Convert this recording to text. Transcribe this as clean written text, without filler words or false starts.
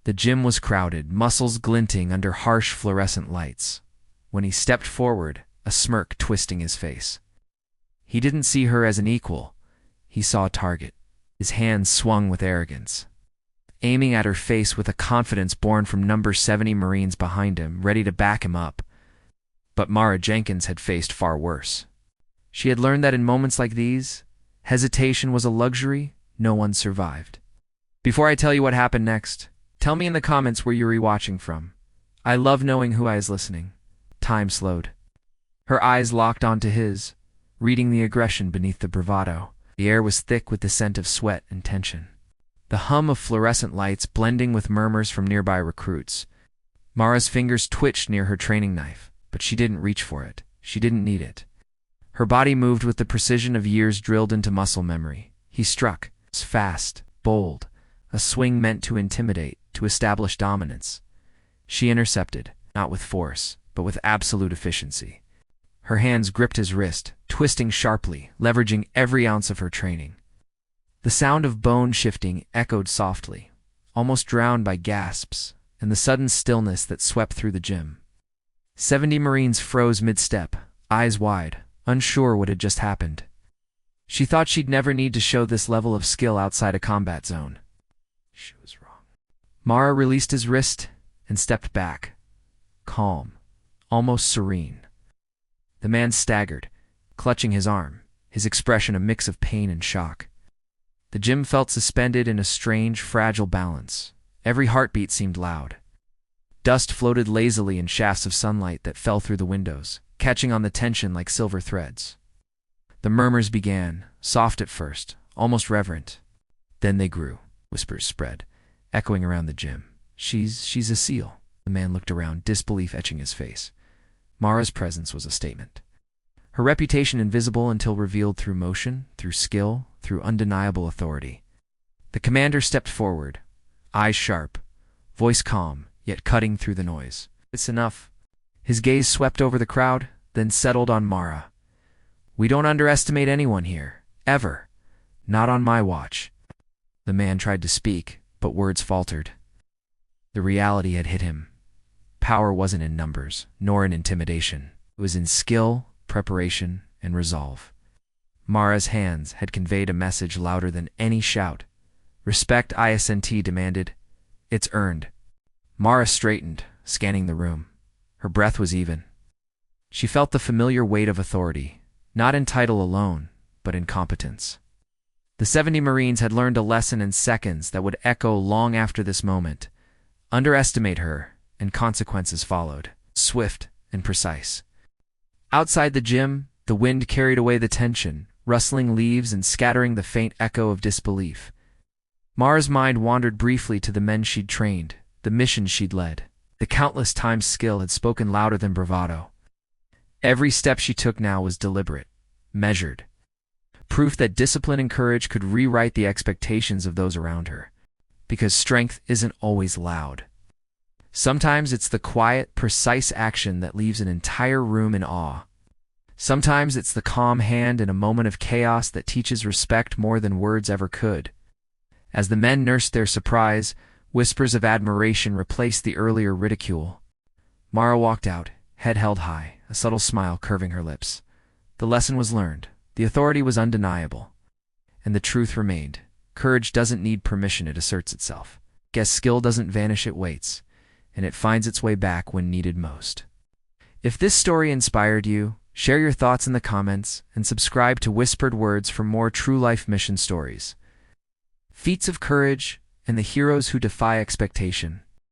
The gym was crowded, muscles glinting under harsh fluorescent lights. When he stepped forward, a smirk twisting his face. He didn't see her as an equal. He saw a target. His hands swung with arrogance, aiming at her face with a confidence born from number 70 Marines behind him, ready to back him up. But Mara Jenkins had faced far worse. She had learned that in moments like these, hesitation was a luxury no one survived. Before I tell you what happened next, tell me in the comments where you're rewatching from. I love knowing who is listening. Time slowed. Her eyes locked onto his, reading the aggression beneath the bravado. The air was thick with the scent of sweat and tension. The hum of fluorescent lights blending with murmurs from nearby recruits. Mara's fingers twitched near her training knife, but she didn't reach for it. She didn't need it. Her body moved with the precision of years drilled into muscle memory. He struck. It was fast, bold, a swing meant to intimidate, to establish dominance. She intercepted, not with force, but with absolute efficiency. Her hands gripped his wrist, twisting sharply, leveraging every ounce of her training. The sound of bone shifting echoed softly, almost drowned by gasps and the sudden stillness that swept through the gym. 70 Marines froze mid-step, eyes wide, unsure what had just happened. She thought she'd never need to show this level of skill outside a combat zone. She was wrong. Mara released his wrist and stepped back, calm, almost serene. The man staggered, clutching his arm, his expression a mix of pain and shock. The gym felt suspended in a strange, fragile balance. Every heartbeat seemed loud. Dust floated lazily in shafts of sunlight that fell through the windows, catching on the tension like silver threads. The murmurs began, soft at first, almost reverent. Then they grew. Whispers spread, echoing around the gym. She's a SEAL. The man looked around, disbelief etching his face. Mara's presence was a statement. Her reputation invisible until revealed through motion, through skill, through undeniable authority. The commander stepped forward, eyes sharp, voice calm, yet cutting through the noise. It's enough. His gaze swept over the crowd, then settled on Mara. We don't underestimate anyone here, ever. Not on my watch. The man tried to speak, but words faltered. The reality had hit him. Power wasn't in numbers, nor in intimidation. It was in skill, preparation, and resolve. Mara's hands had conveyed a message louder than any shout. Respect, ISNT demanded. It's earned. Mara straightened, scanning the room. Her breath was even. She felt the familiar weight of authority, not in title alone, but in competence. The 70 Marines had learned a lesson in seconds that would echo long after this moment. Underestimate her, and consequences followed, swift and precise. Outside the gym, the wind carried away the tension, rustling leaves and scattering the faint echo of disbelief. Mara's mind wandered briefly to the men she'd trained, the missions she'd led. The countless times skill had spoken louder than bravado. Every step she took now was deliberate, measured. Proof that discipline and courage could rewrite the expectations of those around her. Because strength isn't always loud. Sometimes it's the quiet, precise action that leaves an entire room in awe. Sometimes it's the calm hand in a moment of chaos that teaches respect more than words ever could. As the men nursed their surprise, whispers of admiration replaced the earlier ridicule. Mara walked out, head held high, a subtle smile curving her lips. The lesson was learned. The authority was undeniable. And the truth remained. Courage doesn't need permission, it asserts itself. Guess skill doesn't vanish, it waits. And it finds its way back when needed most. If this story inspired you, share your thoughts in the comments and subscribe to Whispered Words for more true-life mission stories. Feats of courage and the heroes who defy expectation.